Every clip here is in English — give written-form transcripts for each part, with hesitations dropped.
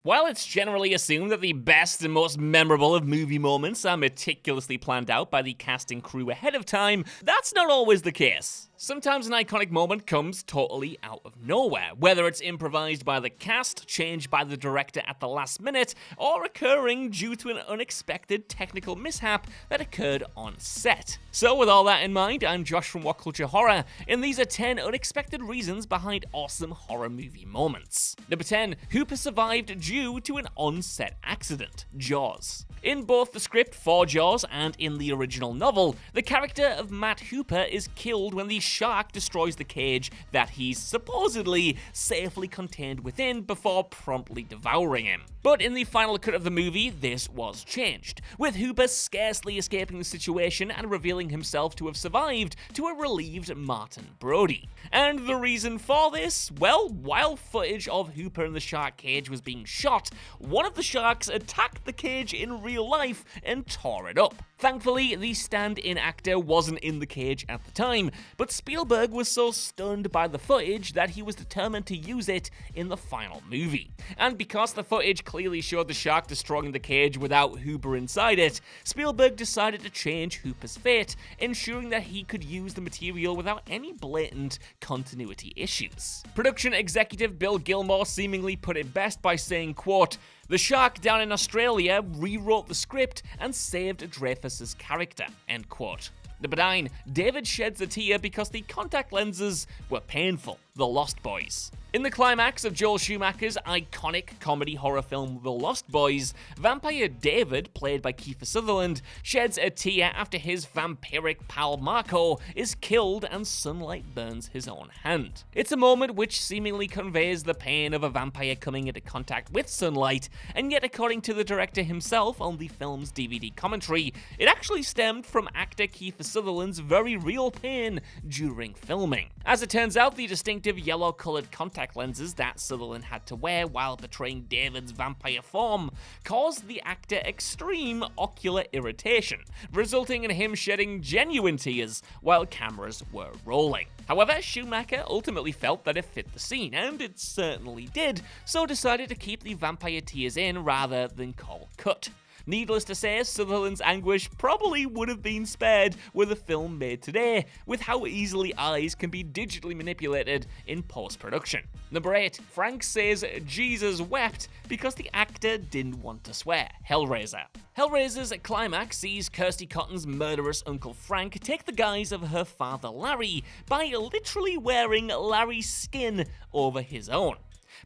While it's generally assumed that the best and most memorable of movie moments are meticulously planned out by the cast and crew ahead of time, that's not always the case. Sometimes an iconic moment comes totally out of nowhere, whether it's improvised by the cast, changed by the director at the last minute, or occurring due to an unexpected technical mishap that occurred on set. So with all that in mind, I'm Josh from What Culture Horror, and these are 10 unexpected reasons behind awesome horror movie moments. Number 10, Hooper survived due to an on-set accident. Jaws. In both the script for Jaws and in the original novel, the character of Matt Hooper is killed when the shark destroys the cage that he's supposedly safely contained within before promptly devouring him. But in the final cut of the movie, this was changed, with Hooper scarcely escaping the situation and revealing himself to have survived to a relieved Martin Brody. And the reason for this? Well, while footage of Hooper in the shark cage was being shot, one of the sharks attacked the cage in real life and tore it up. Thankfully, the stand-in actor wasn't in the cage at the time, but Spielberg was so stunned by the footage that he was determined to use it in the final movie. And because the footage clearly showed the shark destroying the cage without Hooper inside it, Spielberg decided to change Hooper's fate, ensuring that he could use the material without any blatant continuity issues. Production executive Bill Gilmore seemingly put it best by saying, quote, "The shark down in Australia rewrote the script and saved Dreyfuss's character," end quote. Number 9, David sheds a tear because the contact lenses were painful. The Lost Boys. In the climax of Joel Schumacher's iconic comedy horror film The Lost Boys, vampire David, played by Kiefer Sutherland, sheds a tear after his vampiric pal Marco is killed and sunlight burns his own hand. It's a moment which seemingly conveys the pain of a vampire coming into contact with sunlight, and yet according to the director himself on the film's DVD commentary, it actually stemmed from actor Kiefer Sutherland's very real pain during filming. As it turns out, the distinctive yellow-colored contact lenses that Sutherland had to wear while portraying David's vampire form caused the actor extreme ocular irritation, resulting in him shedding genuine tears while cameras were rolling. However, Schumacher ultimately felt that it fit the scene, and it certainly did, so decided to keep the vampire tears in rather than call cut. Needless to say, Sutherland's anguish probably would have been spared were the film made today, with how easily eyes can be digitally manipulated in post-production. Number 8, Frank says Jesus wept because the actor didn't want to swear. Hellraiser. Hellraiser's climax sees Kirsty Cotton's murderous Uncle Frank take the guise of her father Larry by literally wearing Larry's skin over his own.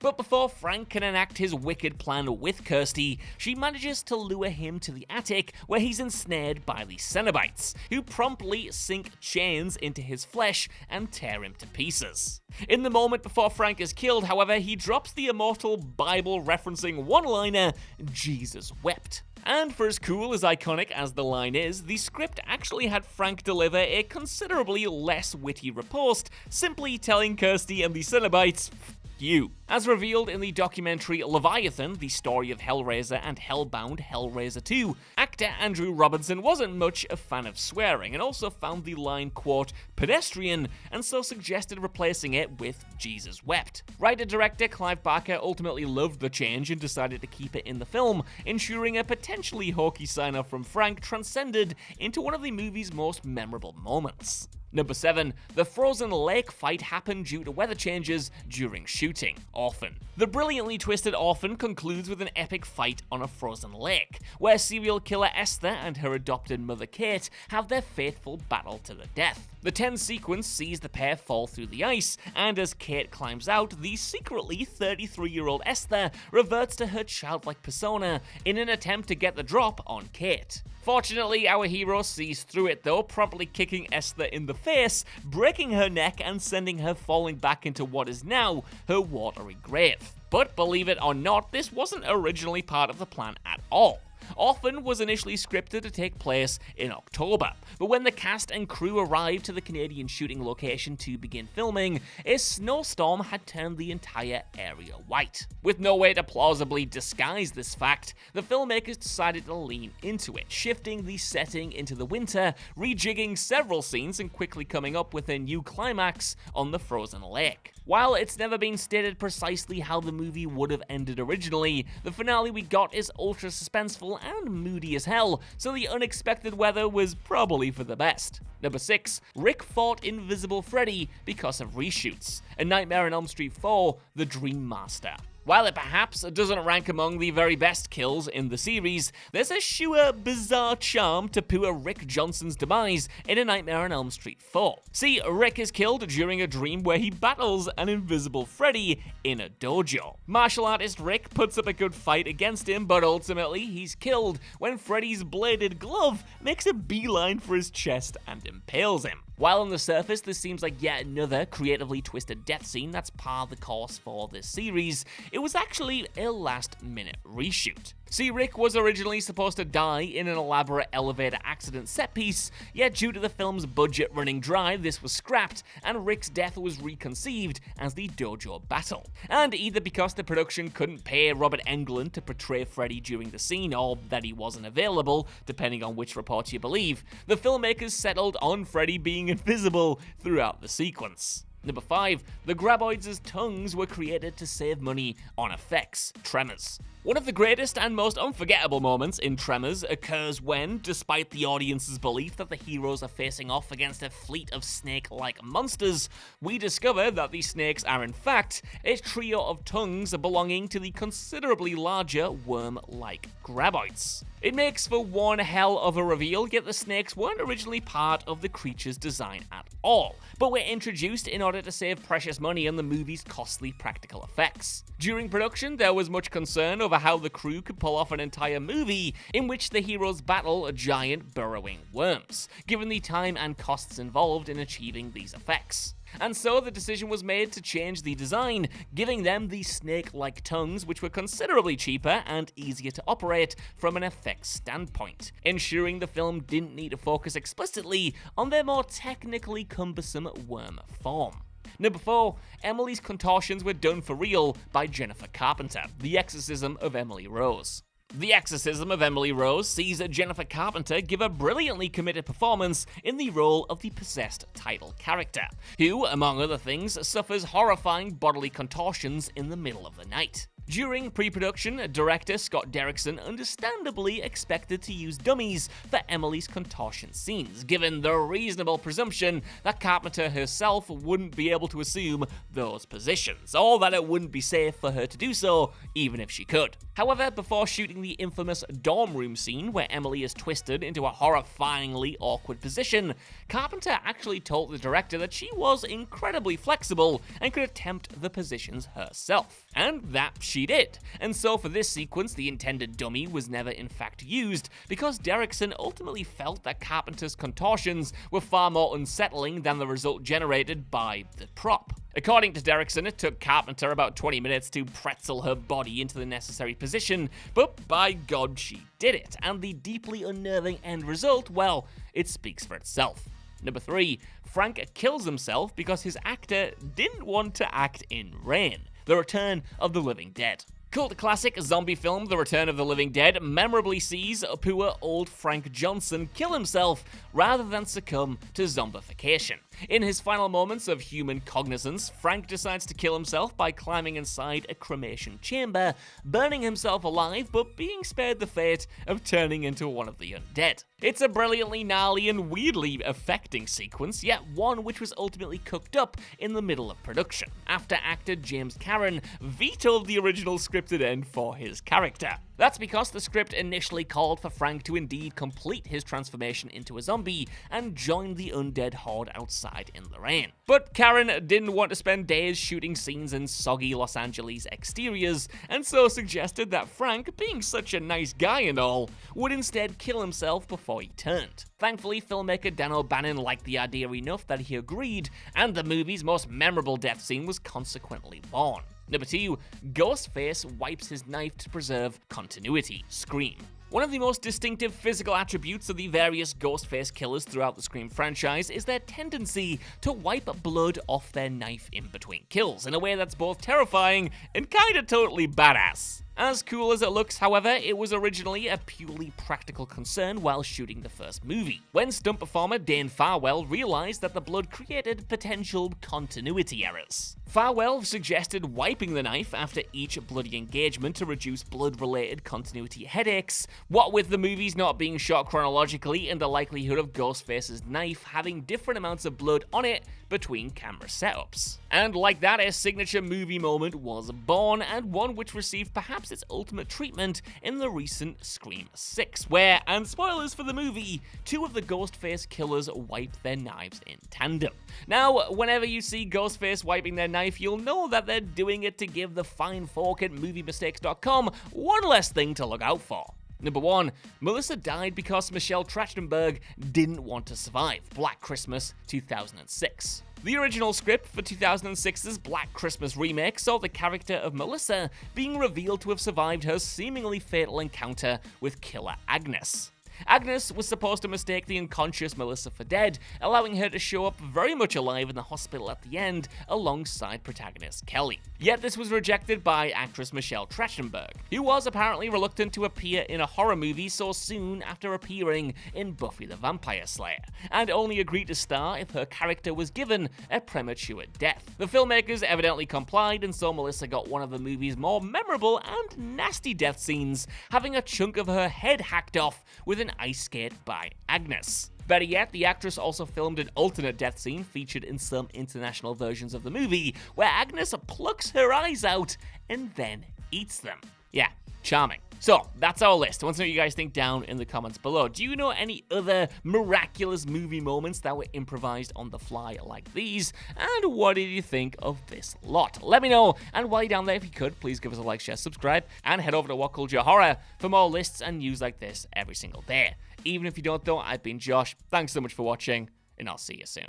But before Frank can enact his wicked plan with Kirsty, she manages to lure him to the attic where he's ensnared by the Cenobites, who promptly sink chains into his flesh and tear him to pieces. In the moment before Frank is killed, however, he drops the immortal Bible-referencing one-liner, "Jesus wept." And for as cool as iconic as the line is, the script actually had Frank deliver a considerably less witty riposte, simply telling Kirsty and the Cenobites, you. As revealed in the documentary Leviathan, the story of Hellraiser and Hellbound Hellraiser 2, actor Andrew Robinson wasn't much a fan of swearing and also found the line, quote, pedestrian, and so suggested replacing it with Jesus wept. Writer-director Clive Barker ultimately loved the change and decided to keep it in the film, ensuring a potentially hokey sign-off from Frank transcended into one of the movie's most memorable moments. Number 7, the frozen lake fight happened due to weather changes during shooting. Orphan. The brilliantly twisted Orphan concludes with an epic fight on a frozen lake, where serial killer Esther and her adopted mother Kate have their fateful battle to the death. The tense sequence sees the pair fall through the ice, and as Kate climbs out, the secretly 33-year-old Esther reverts to her childlike persona in an attempt to get the drop on Kate. Fortunately, our hero sees through it though, promptly kicking Esther in the face, breaking her neck and sending her falling back into what is now her watery grave. But believe it or not, this wasn't originally part of the plan at all. Orphan was initially scripted to take place in October, but when the cast and crew arrived to the Canadian shooting location to begin filming, a snowstorm had turned the entire area white. With no way to plausibly disguise this fact, the filmmakers decided to lean into it, shifting the setting into the winter, rejigging several scenes and quickly coming up with a new climax on the frozen lake. While it's never been stated precisely how the movie would have ended originally, the finale we got is ultra suspenseful and moody as hell, so the unexpected weather was probably for the best. Number 6. Rick fought Invisible Freddy because of reshoots. A Nightmare on Elm Street 4, The Dream Master. While it perhaps doesn't rank among the very best kills in the series, there's a sheer bizarre charm to poor Rick Johnson's demise in A Nightmare on Elm Street 4. See, Rick is killed during a dream where he battles an invisible Freddy in a dojo. Martial artist Rick puts up a good fight against him, but ultimately he's killed when Freddy's bladed glove makes a beeline for his chest and impales him. While on the surface this seems like yet another creatively twisted death scene that's par the course for this series, it was actually a last-minute reshoot. See, Rick was originally supposed to die in an elaborate elevator accident set piece, yet due to the film's budget running dry, this was scrapped, and Rick's death was reconceived as the dojo battle. And either because the production couldn't pay Robert Englund to portray Freddy during the scene, or that he wasn't available, depending on which report you believe, the filmmakers settled on Freddy being invisible throughout the sequence. Number 5. The graboids' tongues were created to save money on effects. Tremors. One of the greatest and most unforgettable moments in Tremors occurs when, despite the audience's belief that the heroes are facing off against a fleet of snake-like monsters, we discover that these snakes are in fact a trio of tongues belonging to the considerably larger worm-like graboids. It makes for one hell of a reveal, yet the snakes weren't originally part of the creature's design at all, but were introduced in order to save precious money on the movie's costly practical effects. During production, there was much concern over how the crew could pull off an entire movie in which the heroes battle giant burrowing worms, given the time and costs involved in achieving these effects. And so the decision was made to change the design, giving them the snake-like tongues, which were considerably cheaper and easier to operate from an effects standpoint, ensuring the film didn't need to focus explicitly on their more technically cumbersome worm form. Number 4. Emily's contortions were done for real by Jennifer Carpenter, The Exorcism of Emily Rose. The Exorcism of Emily Rose sees Jennifer Carpenter give a brilliantly committed performance in the role of the possessed title character, who, among other things, suffers horrifying bodily contortions in the middle of the night. During pre-production, director Scott Derrickson understandably expected to use dummies for Emily's contortion scenes, given the reasonable presumption that Carpenter herself wouldn't be able to assume those positions, or that it wouldn't be safe for her to do so, even if she could. However, before shooting the infamous dorm room scene where Emily is twisted into a horrifyingly awkward position, Carpenter actually told the director that she was incredibly flexible and could attempt the positions herself. And that she did. And so for this sequence, the intended dummy was never in fact used, because Derrickson ultimately felt that Carpenter's contortions were far more unsettling than the result generated by the prop. According to Derrickson, it took Carpenter about 20 minutes to pretzel her body into the necessary position, but by God she did it, and the deeply unnerving end result, well, it speaks for itself. Number 3. Frank kills himself because his actor didn't want to act in Rain, The Return of the Living Dead. Cult classic zombie film The Return of the Living Dead memorably sees poor old Frank Johnson kill himself rather than succumb to zombification. In his final moments of human cognizance, Frank decides to kill himself by climbing inside a cremation chamber, burning himself alive but being spared the fate of turning into one of the undead. It's a brilliantly gnarly and weirdly affecting sequence, yet one which was ultimately cooked up in the middle of production, after actor James Karen vetoed the original scripted end for his character. That's because the script initially called for Frank to indeed complete his transformation into a zombie and join the undead horde outside in the rain. But Karen didn't want to spend days shooting scenes in soggy Los Angeles exteriors, and so suggested that Frank, being such a nice guy and all, would instead kill himself before he turned. Thankfully, filmmaker Dan O'Bannon liked the idea enough that he agreed, and the movie's most memorable death scene was consequently born. Number 2, Ghostface wipes his knife to preserve continuity. Scream. One of the most distinctive physical attributes of the various Ghostface killers throughout the Scream franchise is their tendency to wipe blood off their knife in between kills in a way that's both terrifying and kinda totally badass. As cool as it looks, however, it was originally a purely practical concern while shooting the first movie, when stunt performer Dane Farwell realized that the blood created potential continuity errors. Farwell suggested wiping the knife after each bloody engagement to reduce blood-related continuity headaches, what with the movies not being shot chronologically and the likelihood of Ghostface's knife having different amounts of blood on it between camera setups. And like that, a signature movie moment was born, and one which received perhaps its ultimate treatment in the recent Scream 6, where, and spoilers for the movie, two of the Ghostface killers wipe their knives in tandem. Now, whenever you see Ghostface wiping their knife, you'll know that they're doing it to give the fine folk at MovieMistakes.com one less thing to look out for. Number 1, Melissa died because Michelle Trachtenberg didn't want to survive Black Christmas 2006. The original script for 2006's Black Christmas remake saw the character of Melissa being revealed to have survived her seemingly fatal encounter with killer Agnes. Agnes was supposed to mistake the unconscious Melissa for dead, allowing her to show up very much alive in the hospital at the end alongside protagonist Kelly. Yet this was rejected by actress Michelle Trachtenberg, who was apparently reluctant to appear in a horror movie so soon after appearing in Buffy the Vampire Slayer, and only agreed to star if her character was given a premature death. The filmmakers evidently complied, and so Melissa got one of the movie's more memorable and nasty death scenes, having a chunk of her head hacked off with an ice skate by Agnes. Better yet, the actress also filmed an alternate death scene featured in some international versions of the movie, where Agnes plucks her eyes out and then eats them. Yeah, charming. So, that's our list. I want to know what you guys think down in the comments below. Do you know any other miraculous movie moments that were improvised on the fly like these? And what did you think of this lot? Let me know. And while you're down there, if you could, please give us a like, share, subscribe, and head over to What Culture Horror for more lists and news like this every single day. Even if you don't though, I've been Josh. Thanks so much for watching, and I'll see you soon.